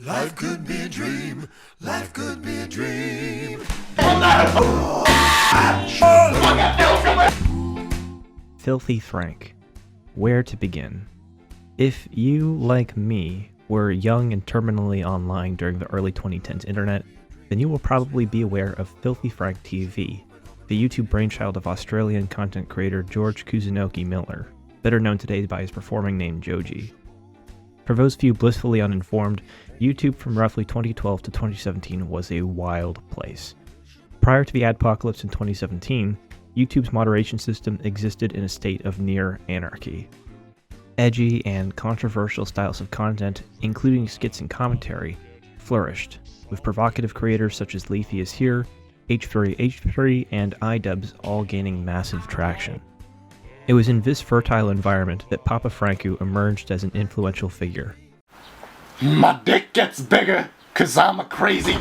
Life could be a dream. Life could be a dream. Filthy Frank. Where to begin? If you, like me, were young and terminally online during the early 2010s internet, then you will probably be aware of Filthy Frank TV, the YouTube brainchild of Australian content creator George Kusunoki Miller, better known today by his performing name Joji. For those few blissfully uninformed, YouTube from roughly 2012 to 2017 was a wild place. Prior to the adpocalypse in 2017, YouTube's moderation system existed in a state of near anarchy. Edgy and controversial styles of content, including skits and commentary, flourished, with provocative creators such as Leafy is Here, H3H3, and iDubbbz all gaining massive traction. It was in this fertile environment that Papa Franku emerged as an influential figure. My dick gets bigger, 'cause I'm a crazy...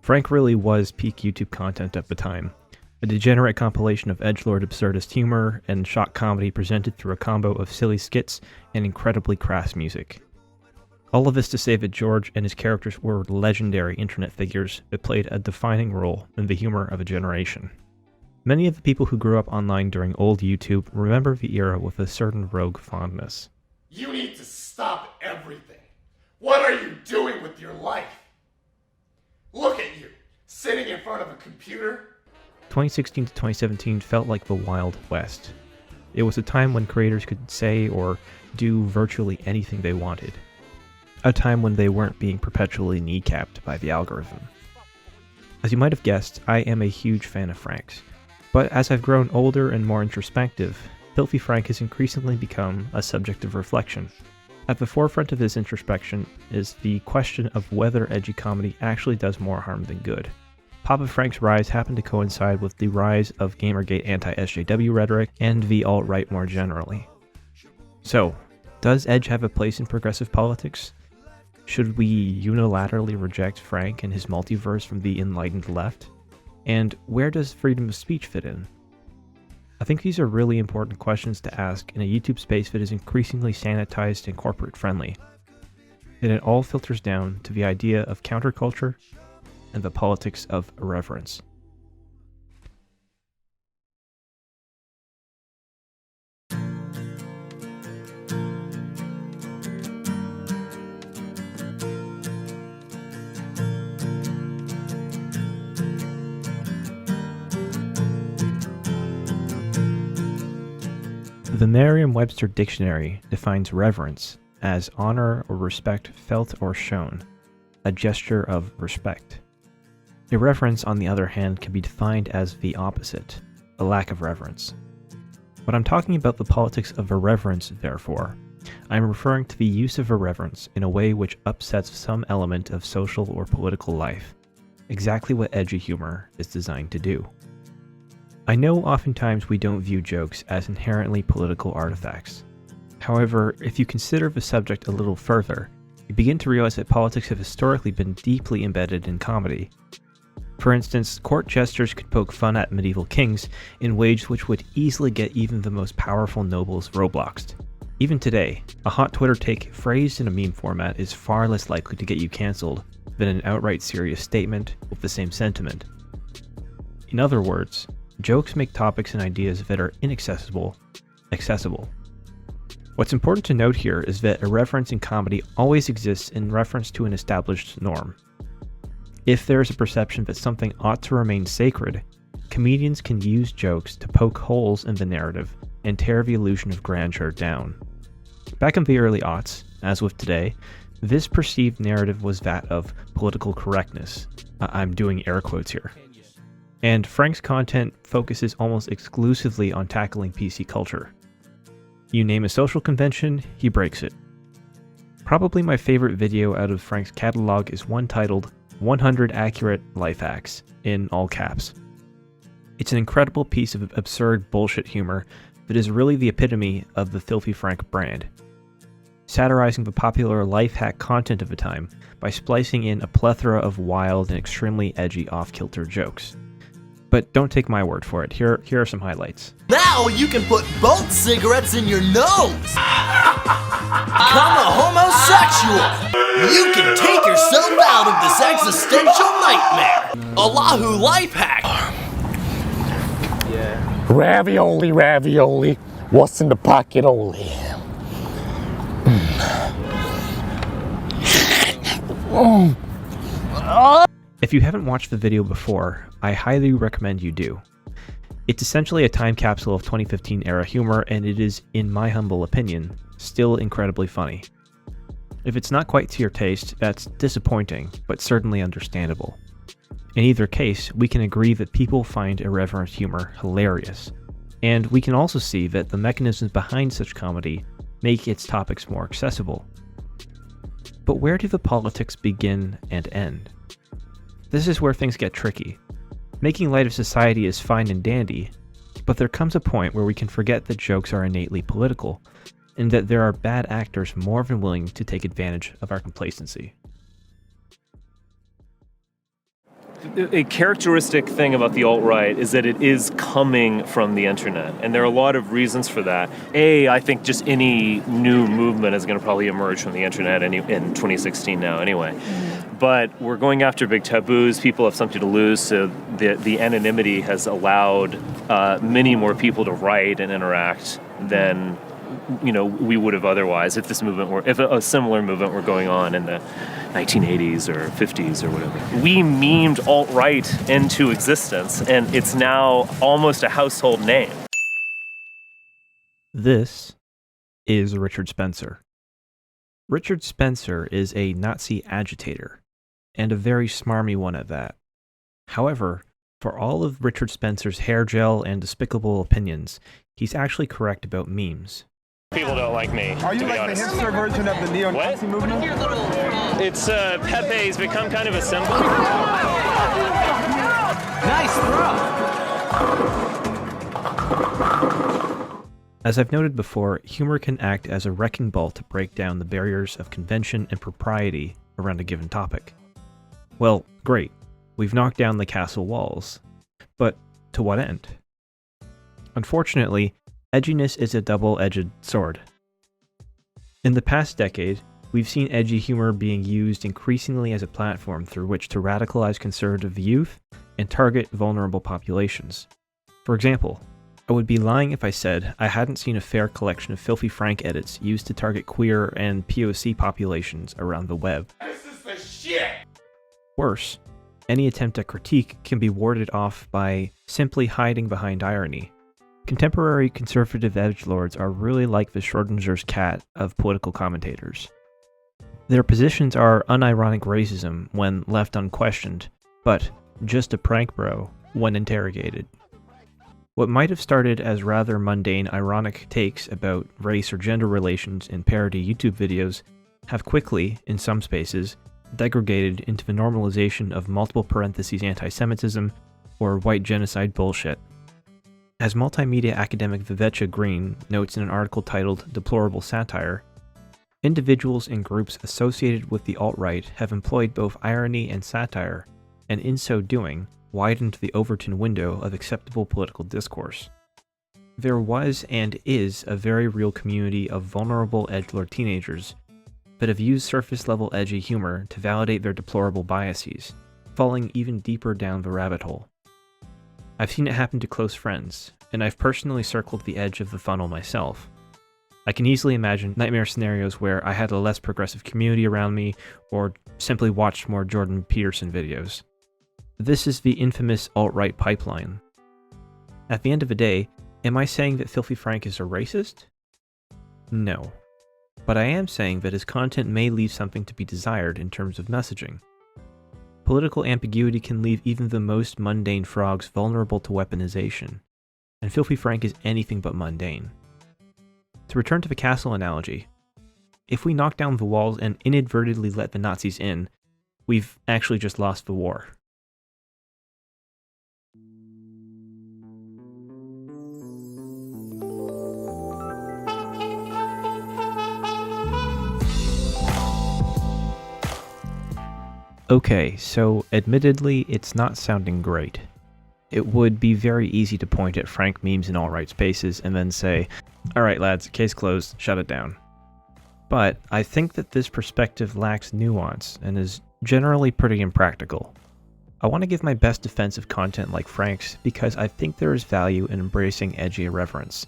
Frank really was peak YouTube content at the time, a degenerate compilation of edgelord absurdist humor and shock comedy presented through a combo of silly skits and incredibly crass music. All of this to say that George and his characters were legendary internet figures that played a defining role in the humor of a generation. Many of the people who grew up online during old YouTube remember the era with a certain rogue fondness. You need to stop everything. What are you doing with your life? Look at you, sitting in front of a computer. 2016 to 2017 felt like the Wild West. It was a time when creators could say or do virtually anything they wanted. A time when they weren't being perpetually kneecapped by the algorithm. As you might have guessed, I am a huge fan of Frank's, but as I've grown older and more introspective, Filthy Frank has increasingly become a subject of reflection. At the forefront of this introspection is the question of whether edgy comedy actually does more harm than good. Papa Frank's rise happened to coincide with the rise of Gamergate anti-SJW rhetoric and the alt-right more generally. So, does Edge have a place in progressive politics? Should we unilaterally reject Frank and his multiverse from the enlightened left? And where does freedom of speech fit in? I think these are really important questions to ask in a YouTube space that is increasingly sanitized and corporate friendly. And it all filters down to the idea of counterculture and the politics of irreverence. The Marriam-Webster dictionary defines reverence as honor or respect felt or shown, a gesture of respect. Irreverence, on the other hand, can be defined as the opposite, a lack of reverence. When I'm talking about the politics of irreverence, therefore, I'm referring to the use of irreverence in a way which upsets some element of social or political life, exactly what edgy humor is designed to do. I know oftentimes we don't view jokes as inherently political artifacts. However, if you consider the subject a little further, you begin to realize that politics have historically been deeply embedded in comedy. For instance, court jesters could poke fun at medieval kings in ways which would easily get even the most powerful nobles Robloxed. Even today, a hot Twitter take phrased in a meme format is far less likely to get you cancelled than an outright serious statement with the same sentiment. In other words, jokes make topics and ideas that are inaccessible accessible. What's important to note here is that irreverence in comedy always exists in reference to an established norm. If there is a perception that something ought to remain sacred, comedians can use jokes to poke holes in the narrative and tear the illusion of grandeur down. Back in the early aughts, as with today, this perceived narrative was that of political correctness. I'm doing air quotes here. And Frank's content focuses almost exclusively on tackling PC culture. You name a social convention, he breaks it. Probably my favorite video out of Frank's catalog is one titled 100 Accurate Life Hacks, in all caps. It's an incredible piece of absurd bullshit humor that is really the epitome of the Filthy Frank brand, satirizing the popular life hack content of the time by splicing in a plethora of wild and extremely edgy off-kilter jokes. But don't take my word for it. Here are some highlights. Now you can put both cigarettes in your nose. Become a homosexual. You can take yourself out of this existential nightmare. Allahu life hack. Ravioli, ravioli. What's in the pocket only? If you haven't watched the video before, I highly recommend you do. It's essentially a time capsule of 2015 era humor, and it is, in my humble opinion, still incredibly funny. If it's not quite to your taste, that's disappointing, but certainly understandable. In either case, we can agree that people find irreverent humor hilarious, and we can also see that the mechanisms behind such comedy make its topics more accessible. But where do the politics begin and end? This is where things get tricky. Making light of society is fine and dandy, but there comes a point where we can forget that jokes are innately political, and that there are bad actors more than willing to take advantage of our complacency. A characteristic thing about the alt-right is that it is coming from the internet, and there are a lot of reasons for that. I think just any new movement is going to probably emerge from the internet in 2016 now anyway. But we're going after big taboos, people have something to lose, so the anonymity has allowed many more people to write and interact than we would have otherwise if a similar movement were going on in the 1980s or 50s or whatever. We memed alt-right into existence, and it's now almost a household name. This is Richard Spencer. Richard Spencer is a Nazi agitator, and a very smarmy one at that. However, for all of Richard Spencer's hair gel and despicable opinions, he's actually correct about memes. People don't like me. Are you like the hipster version of the neo-Nazi movement? It's Pepe's become kind of a symbol. Nice throw. As I've noted before, humor can act as a wrecking ball to break down the barriers of convention and propriety around a given topic. Well, great. We've knocked down the castle walls. But to what end? Unfortunately, edginess is a double-edged sword. In the past decade, we've seen edgy humor being used increasingly as a platform through which to radicalize conservative youth and target vulnerable populations. For example, I would be lying if I said I hadn't seen a fair collection of FilthyFrank edits used to target queer and POC populations around the web. This is the shit! Worse, any attempt at critique can be warded off by simply hiding behind irony. Contemporary conservative edgelords are really like the Schrodinger's cat of political commentators. Their positions are unironic racism when left unquestioned, but just a prank bro when interrogated. What might have started as rather mundane ironic takes about race or gender relations in parody YouTube videos have quickly, in some spaces, degraded into the normalization of multiple parentheses anti-Semitism or white genocide bullshit. As multimedia academic Viveca Greene notes in an article titled Deplorable Satire, individuals and groups associated with the alt-right have employed both irony and satire, and in so doing, widened the Overton window of acceptable political discourse. There was and is a very real community of vulnerable edgelord teenagers that have used surface-level edgy humor to validate their deplorable biases, falling even deeper down the rabbit hole. I've seen it happen to close friends, and I've personally circled the edge of the funnel myself. I can easily imagine nightmare scenarios where I had a less progressive community around me, or simply watched more Jordan Peterson videos. This is the infamous alt-right pipeline. At the end of the day, am I saying that FilthyFrank is a racist? No. But I am saying that his content may leave something to be desired in terms of messaging. Political ambiguity can leave even the most mundane frogs vulnerable to weaponization, and FilthyFrank is anything but mundane. To return to the castle analogy, if we knock down the walls and inadvertently let the Nazis in, we've actually just lost the war. Okay, so admittedly, it's not sounding great. it would be very easy to point at Frank memes in alt-right spaces and then say, alright lads, case closed, shut it down. But I think that this perspective lacks nuance and is generally pretty impractical. I want to give my best defense of content like Frank's because I think there is value in embracing edgy irreverence,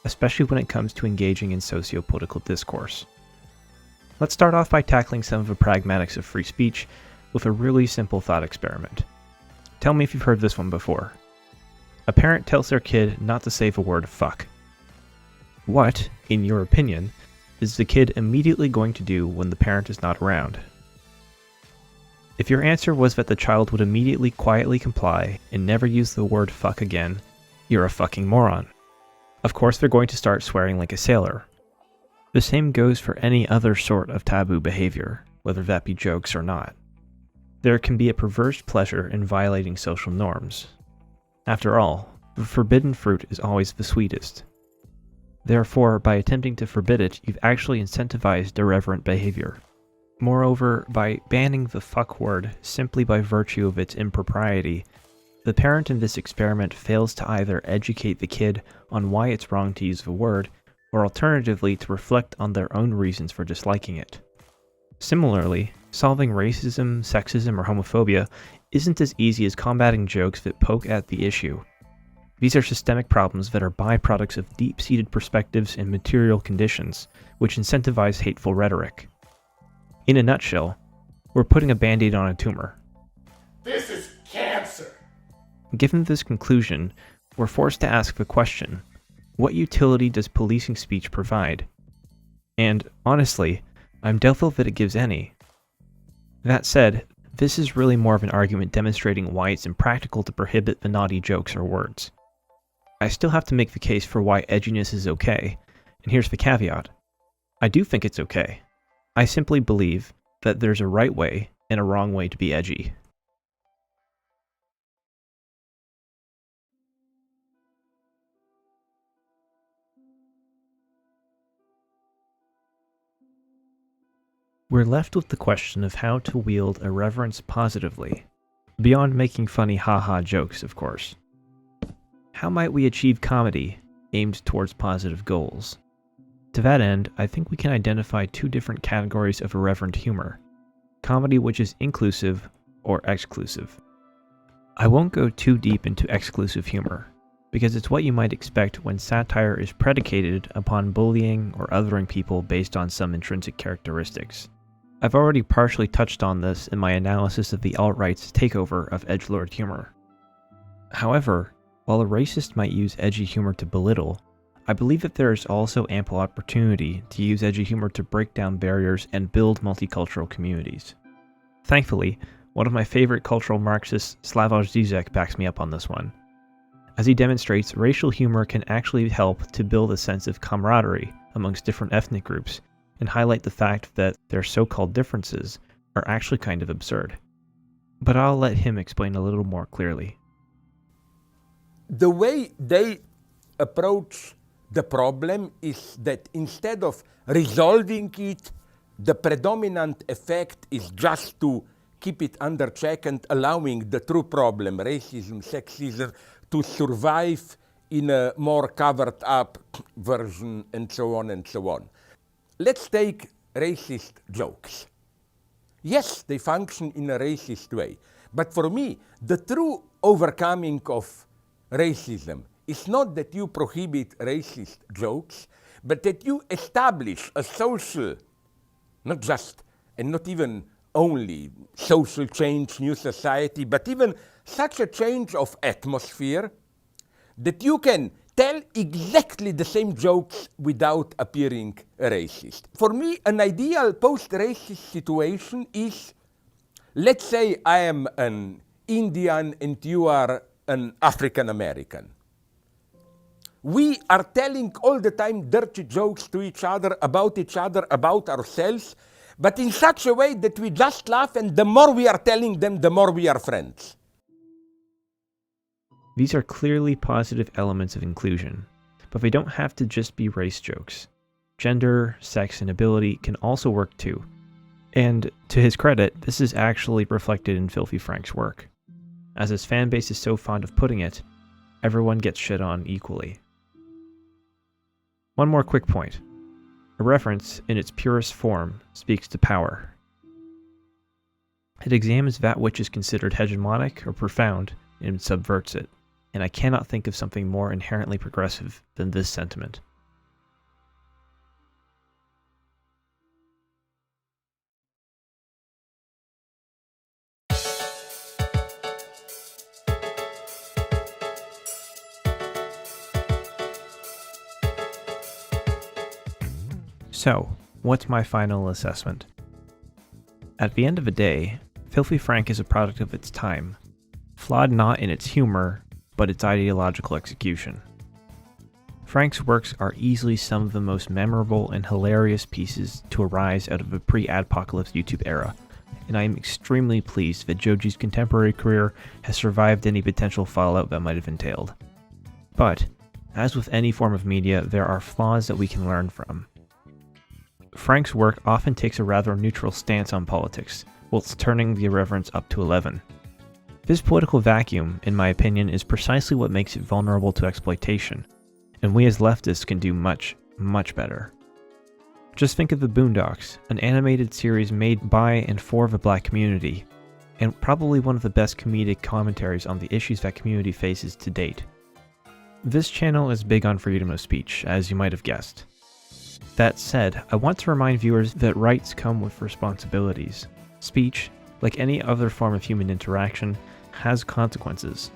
especially when it comes to engaging in socio-political discourse. Let's start off by tackling some of the pragmatics of free speech with a really simple thought experiment. Tell me if you've heard this one before. A parent tells their kid not to say the word fuck. What, in your opinion, is the kid immediately going to do when the parent is not around? If your answer was that the child would immediately quietly comply and never use the word fuck again, you're a fucking moron. Of course they're going to start swearing like a sailor. The same goes for any other sort of taboo behavior, whether that be jokes or not. There can be a perverse pleasure in violating social norms. After all, the forbidden fruit is always the sweetest. Therefore, by attempting to forbid it, you've actually incentivized irreverent behavior. Moreover, by banning the fuck word simply by virtue of its impropriety, the parent in this experiment fails to either educate the kid on why it's wrong to use the word, or alternatively to reflect on their own reasons for disliking it. Similarly, solving racism, sexism, or homophobia isn't as easy as combating jokes that poke at the issue. These are systemic problems that are byproducts of deep-seated perspectives and material conditions, which incentivize hateful rhetoric. In a nutshell, we're putting a band-aid on a tumor. This is cancer. Given this conclusion, we're forced to ask the question, what utility does policing speech provide? And, honestly, I'm doubtful that it gives any. That said, this is really more of an argument demonstrating why it's impractical to prohibit the naughty jokes or words. I still have to make the case for why edginess is okay, and here's the caveat. I do think it's okay. I simply believe that there's a right way and a wrong way to be edgy. We're left with the question of how to wield irreverence positively, beyond making funny haha jokes, of course. How might we achieve comedy aimed towards positive goals? To that end, I think we can identify two different categories of irreverent humor: comedy which is inclusive or exclusive. I won't go too deep into exclusive humor, because it's what you might expect when satire is predicated upon bullying or othering people based on some intrinsic characteristics. I've already partially touched on this in my analysis of the alt-right's takeover of edgelord humor. However, while a racist might use edgy humor to belittle, I believe that there is also ample opportunity to use edgy humor to break down barriers and build multicultural communities. Thankfully, one of my favorite cultural Marxists, Slavoj Zizek, backs me up on this one. As he demonstrates, racial humor can actually help to build a sense of camaraderie amongst different ethnic groups and highlight the fact that their so-called differences are actually kind of absurd. But I'll let him explain a little more clearly. The way they approach the problem is that instead of resolving it, the predominant effect is just to keep it under check and allowing the true problem, racism, sexism, to survive in a more covered up version and so on and so on. Let's take racist jokes. Yes, they function in a racist way, but for me, the true overcoming of racism is not that you prohibit racist jokes, but that you establish a social, not just and not even only social change, new society, but even such a change of atmosphere that you can tell exactly the same jokes without appearing racist. For me, an ideal post-racist situation is, let's say I am an Indian and you are an African American. We are telling all the time dirty jokes to each other, about ourselves, but in such a way that we just laugh, and the more we are telling them, the more we are friends. These are clearly positive elements of inclusion, but they don't have to just be race jokes. Gender, sex, and ability can also work too. And to his credit, this is actually reflected in Filthy Frank's work. as his fanbase is so fond of putting it, everyone gets shit on equally. One more quick point. Irreverence, in its purest form, speaks to power. It examines that which is considered hegemonic or profound and subverts it, and I cannot think of something more inherently progressive than this sentiment. So, what's my final assessment? At the end of the day, Filthy Frank is a product of its time, flawed not in its humor, but its ideological execution. Frank's works are easily some of the most memorable and hilarious pieces to arise out of a pre-Adpocalypse YouTube era, and I am extremely pleased that Joji's contemporary career has survived any potential fallout that might have entailed. But, as with any form of media, there are flaws that we can learn from. Frank's work often takes a rather neutral stance on politics, whilst turning the irreverence up to 11. This political vacuum, in my opinion, is precisely what makes it vulnerable to exploitation, and we as leftists can do much, much better. Just think of The Boondocks, an animated series made by and for the black community, and probably one of the best comedic commentaries on the issues that community faces to date. This channel is big on freedom of speech, as you might have guessed. That said, I want to remind viewers that rights come with responsibilities. Speech, like any other form of human interaction, has consequences.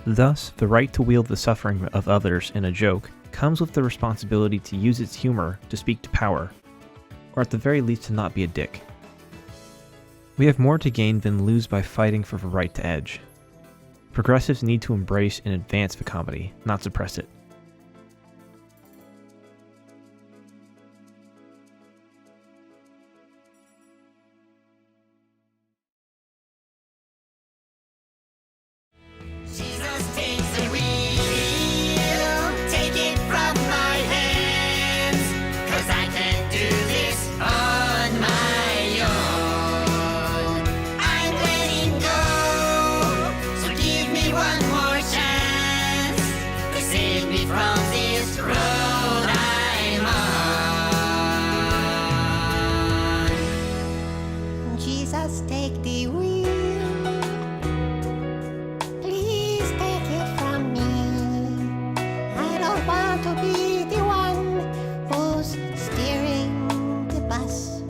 Thus, the right to wield the suffering of others in a joke comes with the responsibility to use its humor to speak to power, or at the very least to not be a dick. We have more to gain than lose by fighting for the right to edge. Progressives need to embrace and advance the comedy, not suppress it. Take the wheel. Please take it from me. I don't want to be the one who's steering the bus.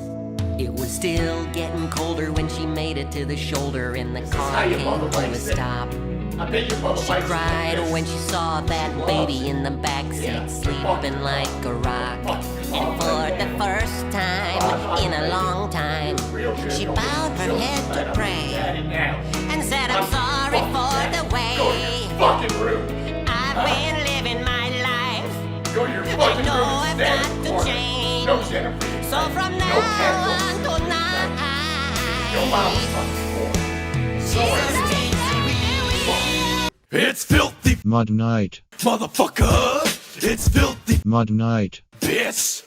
It was still getting colder when she made it to the shoulder and the car came to a stop. She cried when she saw that baby in the backseat sleeping like a rock. And for the first time in a long time, she bowed her head to pray and said, I'm sorry for the way I've been living my life. I know I've got to change. So from now on tonight, Jesus takes the wheel. It's filthy Mud Night. motherfucker. It's filthy Mud Night. piss.